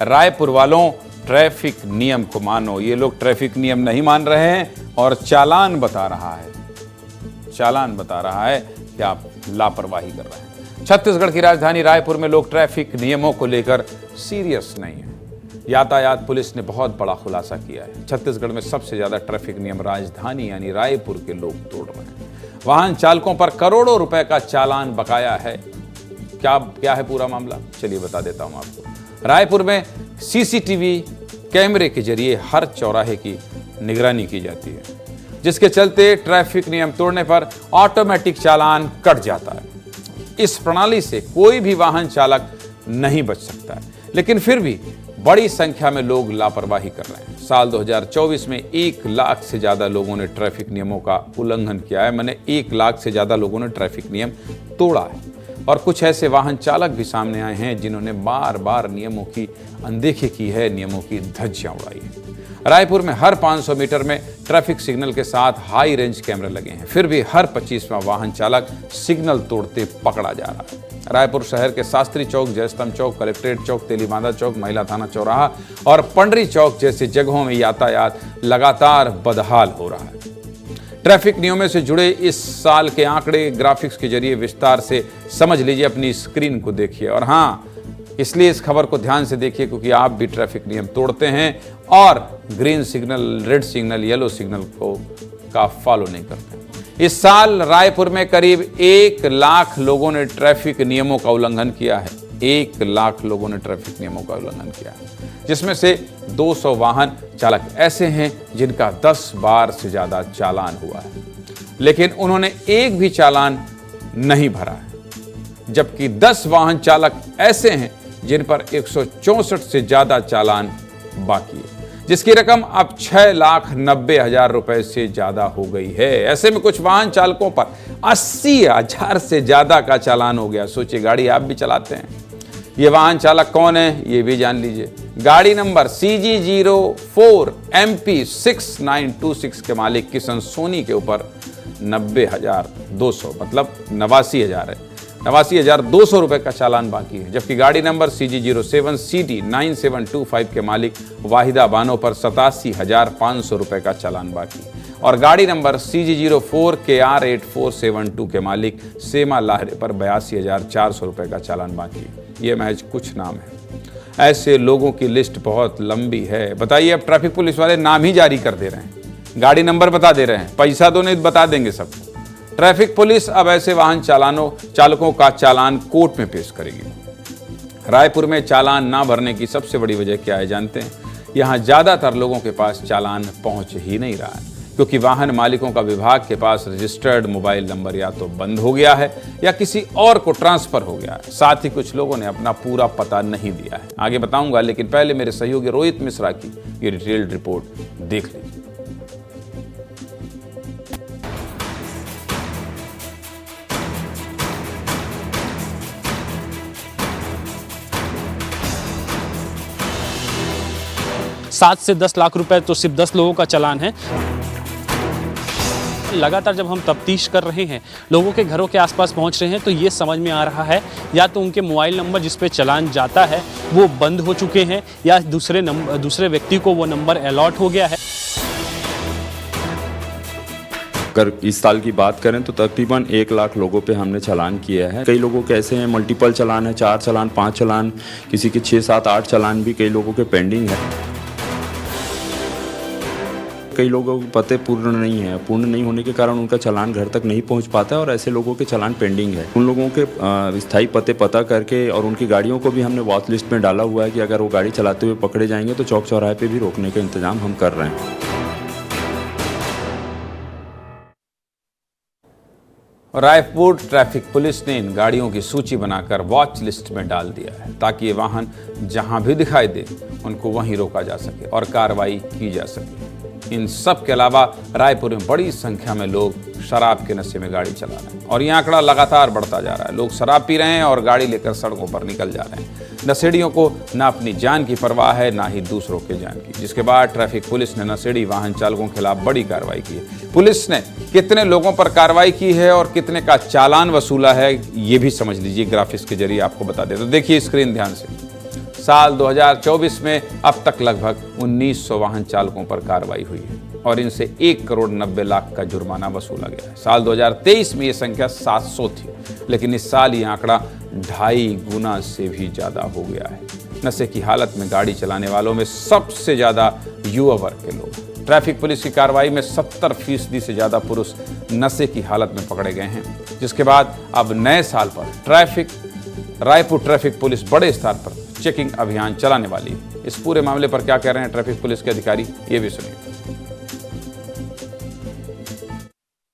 रायपुर वालों, ट्रैफिक नियम को मानो। ये लोग ट्रैफिक नियम नहीं मान रहे हैं और चालान बता रहा है कि आप लापरवाही कर रहे हैं। छत्तीसगढ़ की राजधानी रायपुर में लोग ट्रैफिक नियमों को लेकर सीरियस नहीं है। यातायात पुलिस ने बहुत बड़ा खुलासा किया है। छत्तीसगढ़ में सबसे ज्यादा ट्रैफिक नियम राजधानी यानी रायपुर के लोग तोड़ रहे हैं। वाहन चालकों पर करोड़ों रुपए का चालान बकाया है। क्या है पूरा मामला, चलिए बता देता हूं आपको। रायपुर में सीसीटीवी कैमरे के जरिए हर चौराहे की निगरानी की जाती है, जिसके चलते ट्रैफिक नियम तोड़ने पर ऑटोमेटिक चालान कट जाता है। इस प्रणाली से कोई भी वाहन चालक नहीं बच सकता है, लेकिन फिर भी बड़ी संख्या में लोग लापरवाही कर रहे हैं। साल 2024 में 1 लाख से ज्यादा लोगों ने ट्रैफिक नियमों का उल्लंघन किया है। मैंने 1 लाख से ज्यादा लोगों ने ट्रैफिक नियम तोड़ा है। और कुछ ऐसे वाहन चालक भी सामने आए हैं जिन्होंने बार बार नियमों की अनदेखी की है, नियमों की धज्जियां उड़ाई है। रायपुर में हर 500 मीटर में ट्रैफिक सिग्नल के साथ हाई रेंज कैमरे लगे हैं, फिर भी हर 25वां वाहन चालक सिग्नल तोड़ते पकड़ा जा रहा है। रायपुर शहर के शास्त्री चौक, जयस्तंभ चौक, कलेक्ट्रेट चौक, तेलीबांधा चौक, महिला थाना चौराहा और पंडरी चौक जैसे जगहों में यातायात लगातार बदहाल हो रहा है। ट्रैफिक नियमों से जुड़े इस साल के आंकड़े ग्राफिक्स के जरिए विस्तार से समझ लीजिए, अपनी स्क्रीन को देखिए। और हाँ, इसलिए इस खबर को ध्यान से देखिए क्योंकि आप भी ट्रैफिक नियम तोड़ते हैं और green signal, red signal, yellow signal का फॉलो नहीं करते। इस साल रायपुर में करीब 1 लाख लोगों ने ट्रैफिक नियमों का उल्लंघन किया है। 1 लाख लोगों ने ट्रैफिक नियमों का उल्लंघन किया है, जिसमें से 200 वाहन चालक ऐसे हैं जिनका 10 बार से ज्यादा चालान हुआ है, लेकिन उन्होंने एक भी चालान नहीं भरा है। जबकि 10 वाहन चालक ऐसे हैं जिन पर 164 से ज्यादा चालान बाकी है, जिसकी रकम अब 6,90,000 रुपए से ज्यादा हो गई है। ऐसे में कुछ वाहन चालकों पर 80,000 से ज्यादा का चालान हो गया। सोचिए, गाड़ी आप भी चलाते हैं। ये वाहन चालक कौन है ये भी जान लीजिए। गाड़ी नंबर CG04MP6926 के मालिक किशन सोनी के ऊपर 90,200 मतलब 89,000 है, 89,200 रुपए का चालान बाकी है। जबकि गाड़ी नंबर CG07CT9725 के मालिक वाहिदा बानो पर 87,500 रुपए का चालान बाकी है। और गाड़ी नंबर CG04KR8472 के मालिक सेमा लाहरे पर 82,400 रुपए का चालान बाकी है। ये महज कुछ नाम है, ऐसे लोगों की लिस्ट बहुत लंबी है। बताइए, अब ट्रैफिक पुलिस वाले नाम ही जारी कर दे रहे हैं, गाड़ी नंबर बता दे रहे हैं, पैसा तो नहीं बता देंगे सबको। ट्रैफिक पुलिस अब ऐसे वाहन चालकों का चालान कोर्ट में पेश करेगी। रायपुर में चालान ना भरने की सबसे बड़ी वजह क्या है जानते हैं? यहाँ ज्यादातर लोगों के पास चालान पहुंच ही नहीं रहा है, क्योंकि वाहन मालिकों का विभाग के पास रजिस्टर्ड मोबाइल नंबर या तो बंद हो गया है या किसी और को ट्रांसफर हो गया है। साथ ही कुछ लोगों ने अपना पूरा पता नहीं दिया है। आगे बताऊंगा, लेकिन पहले मेरे सहयोगी रोहित मिश्रा की ये डिटेल्ड रिपोर्ट देख लीजिए। सात से 10 लाख रुपए तो सिर्फ 10 लोगों का चालान है। लगातार जब हम तफ्तीश कर रहे हैं, लोगों के घरों के आसपास पहुंच रहे हैं, तो ये समझ में आ रहा है या तो उनके मोबाइल नंबर जिस पे चालान जाता है वो बंद हो चुके हैं या दूसरे व्यक्ति को वो नंबर अलॉट हो गया है। अगर इस साल की बात करें तो तकरीबन 1 लाख लोगों पे हमने चालान किया है। कई लोगों के ऐसे हैं मल्टीपल चालान है, 4 चालान, 5 चालान, किसी के 6, 7, 8 चालान भी कई लोगों के पेंडिंग है। कई लोगों के पते पूर्ण नहीं है, पूर्ण नहीं होने के कारण उनका चालान घर तक नहीं पहुंच पाता है और ऐसे लोगों के चालान पेंडिंग है। उन लोगों के स्थायी पते पता करके और उनकी गाड़ियों को भी हमने वॉच लिस्ट में डाला हुआ है कि अगर वो गाड़ी चलाते हुए पकड़े जाएंगे तो चौक चौराहे पे भी रोकने का इंतजाम हम कर रहे हैं। रायपुर ट्रैफिक पुलिस ने इन गाड़ियों की सूची बनाकर वॉच लिस्ट में डाल दिया है, ताकि ये वाहन जहां भी दिखाई दे उनको वहीं रोका जा सके और कार्रवाई की जा सके। इन सब के अलावा रायपुर में बड़ी संख्या में लोग शराब के नशे में गाड़ी चला रहे हैं और ये आंकड़ा लगातार बढ़ता जा रहा है। लोग शराब पी रहे हैं और गाड़ी लेकर सड़कों पर निकल जा रहे हैं। नशेड़ियों को ना अपनी जान की परवाह है, ना ही दूसरों के जान की, जिसके बाद ट्रैफिक पुलिस ने नशेड़ी वाहन चालकों के खिलाफ बड़ी कार्रवाई की है। पुलिस ने कितने लोगों पर कार्रवाई की है और कितने का चालान वसूला है ये भी समझ लीजिए, ग्राफिक्स के जरिए आपको बता दें। तो देखिए स्क्रीन ध्यान से। साल 2024 में अब तक लगभग 1900 वाहन चालकों पर कार्रवाई हुई है और इनसे 1 करोड़ 90 लाख का जुर्माना वसूला गया है। साल 2023 में ये संख्या 700 थी, लेकिन इस साल ये आंकड़ा 2.5 गुना से भी ज्यादा हो गया है। नशे की हालत में गाड़ी चलाने वालों में सबसे ज्यादा युवा वर्ग के लोग। ट्रैफिक पुलिस की कार्रवाई में 70% से ज्यादा पुरुष नशे की हालत में पकड़े गए हैं, जिसके बाद अब नए साल पर रायपुर ट्रैफिक पुलिस बड़े स्तर पर चेकिंग अभियान चलाने वाली है। इस पूरे मामले पर क्या कह रहे हैं ट्रैफिक पुलिस के अधिकारी, ये भी सुनिए।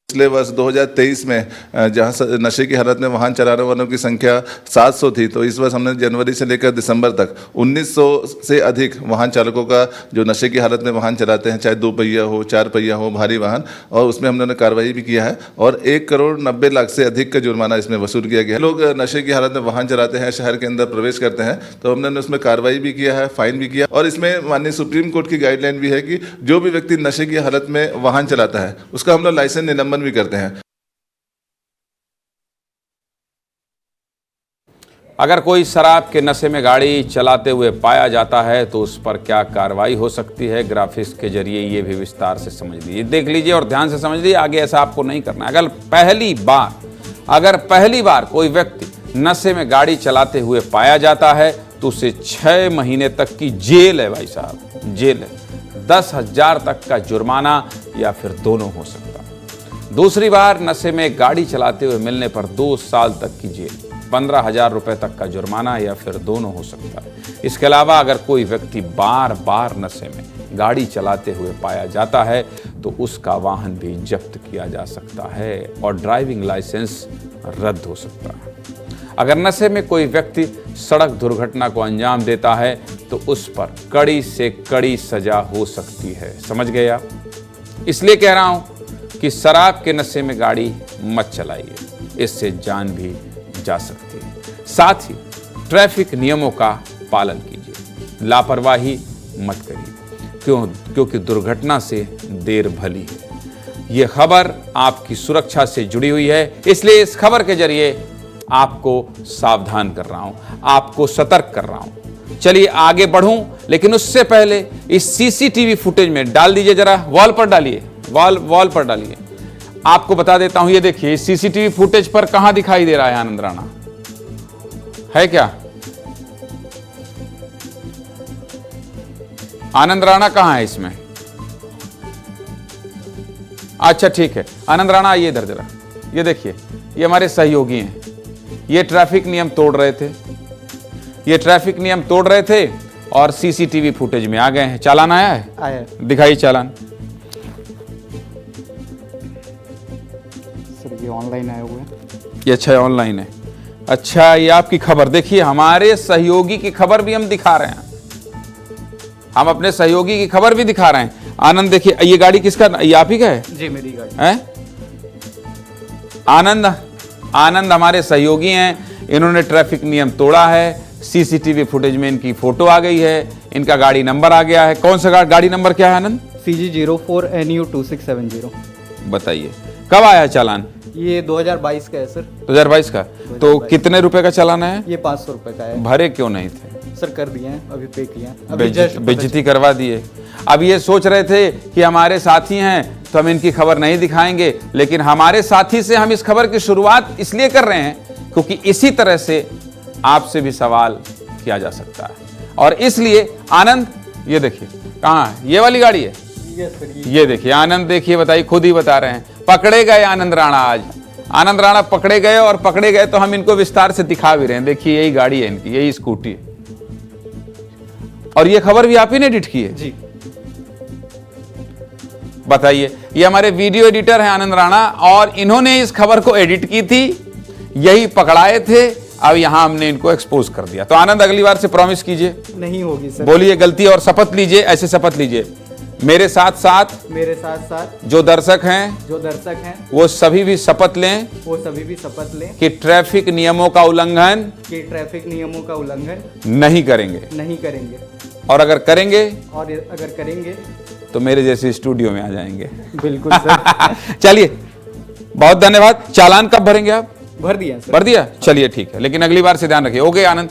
पिछले वर्ष 2023 में जहां नशे की हालत में वाहन चलाने वालों की संख्या 700 थी, तो इस वर्ष हमने जनवरी से लेकर दिसंबर तक 1900 से अधिक वाहन चालकों का जो नशे की हालत में वाहन चलाते हैं, चाहे 2 पहिया हो, 4 पहिया हो, भारी वाहन, और उसमें हमने कार्रवाई भी किया है और 1 करोड़ 90 लाख से अधिक का जुर्माना इसमें वसूल किया गया है। लोग नशे की हालत में वाहन चलाते हैं, शहर के अंदर प्रवेश करते हैं, तो हमने उसमें कार्रवाई भी किया है, फाइन भी किया, और इसमें माननीय सुप्रीम कोर्ट की गाइडलाइन भी है कि जो भी व्यक्ति नशे की हालत में वाहन चलाता है उसका हम लोग लाइसेंस निलंबन भी करते हैं। अगर कोई शराब के नशे में गाड़ी चलाते हुए पाया जाता है तो उस पर क्या कार्रवाई हो सकती है, ग्राफिक्स के जरिए ये भी विस्तार से समझ लीजिए, देख लीजिए और ध्यान से समझ लीजिए। आगे ऐसा आपको नहीं करना है। अगर पहली बार कोई व्यक्ति नशे में गाड़ी चलाते हुए पाया जाता है तो उसे 6 महीने तक की जेल है, भाई साहब, जेल है। 10,000 तक का जुर्माना या फिर दोनों हो सकता है। दूसरी बार नशे में गाड़ी चलाते हुए मिलने पर 2 साल तक की जेल, 15,000 रुपए तक का जुर्माना या फिर दोनों हो सकता है। इसके अलावा अगर कोई व्यक्ति बार बार नशे में गाड़ी चलाते हुए पाया जाता है तो उसका वाहन भी जब्त किया जा सकता है और ड्राइविंग लाइसेंस रद्द हो सकता है। अगर नशे में कोई व्यक्ति सड़क दुर्घटना को अंजाम देता है तो उस पर कड़ी से कड़ी सजा हो सकती है। समझ गए आप? इसलिए कह रहा हूं कि शराब के नशे में गाड़ी मत चलाइए, इससे जान भी जा सकती है। साथ ही ट्रैफिक नियमों का पालन कीजिए, लापरवाही मत करिए, क्योंकि दुर्घटना से देर भली है। यह खबर आपकी सुरक्षा से जुड़ी हुई है, इसलिए इस खबर के जरिए आपको सावधान कर रहा हूं, आपको सतर्क कर रहा हूं। चलिए आगे बढ़ूं, लेकिन उससे पहले इस सीसीटीवी फुटेज में डाल दीजिए, जरा वॉल पर डालिए, वॉल पर डालिए। आपको बता देता हूं, ये देखिए सीसीटीवी फुटेज पर कहां दिखाई दे रहा है आनंद राणा, है क्या? आनंद राणा कहां है इसमें? अच्छा ठीक है, आनंद राणा आइए इधर जरा। ये देखिए, ये हमारे सहयोगी हैं, ये ट्रैफिक नियम तोड़ रहे थे और सीसीटीवी फुटेज में आ गए हैं। चालान आया है? दिखाइए चालान। ये ऑनलाइन आया हुआ है। ये अच्छा ऑनलाइन है। अच्छा, ये आपकी खबर देखिए, हमारे सहयोगी की खबर भी हम दिखा रहे हैं, हम अपने सहयोगी की खबर भी दिखा रहे हैं। आनंद देखिए, ये गाड़ी किसका, ये आप ही का है? जी मेरी गाड़ी है। आनंद हमारे सहयोगी हैं, इन्होंने ट्रैफिक नियम तोड़ा है, सीसीटीवी फुटेज में इनकी फोटो आ गई है, इनका गाड़ी नंबर आ गया है। कौन सा गाड़ी नंबर क्या है आनंद? CG04NU2670। बताइए कब आया चालान? ये 2022 का है सर। 2022 का? तो कितने रुपए का चालान है? ये 500 रुपए का है। भरे क्यों नहीं थे सर? कर दिए हैं, अभी पे किए हैं, बेइज्जती करवा दिए। अब ये सोच रहे थे कि हमारे साथी हैं तो हम इनकी खबर नहीं दिखाएंगे, लेकिन हमारे साथी से हम इस खबर की शुरुआत इसलिए कर रहे हैं क्योंकि इसी तरह से आपसे भी सवाल किया जा सकता है। और इसलिए आनंद, ये देखिए कहाँ है, ये वाली गाड़ी है? ये देखिए आनंद, देखिए बताइए, खुद ही बता रहे हैं, पकड़े गए आनंद राणा। आज आनंद राणा पकड़े गए, और पकड़े गए तो हम इनको विस्तार से दिखा भी रहे हैं। देखिए यही गाड़ी है इनकी, यही स्कूटी है, और ये खबर भी आप ही ने एडिट की है? जी। बताइए, ये हमारे वीडियो एडिटर हैं आनंद राणा, और इन्होंने इस खबर को एडिट की थी, यही पकड़ाए थे, अब यहां हमने इनको एक्सपोज कर दिया। तो आनंद अगली बार से प्रॉमिस कीजिए नहीं होगी सर। बोलिए गलती, और शपथ लीजिए, ऐसे शपथ लीजिए, मेरे साथ साथ जो दर्शक हैं वो सभी भी शपथ लें कि ट्रैफिक नियमों का उल्लंघन नहीं करेंगे, और अगर करेंगे तो मेरे जैसे स्टूडियो में आ जाएंगे। बिल्कुल सर। चलिए, बहुत धन्यवाद। चालान कब भरेंगे आप? भर दिया सर। भर दिया? चलिए ठीक है, लेकिन अगली बार से ध्यान रखिए। ओके आनंद।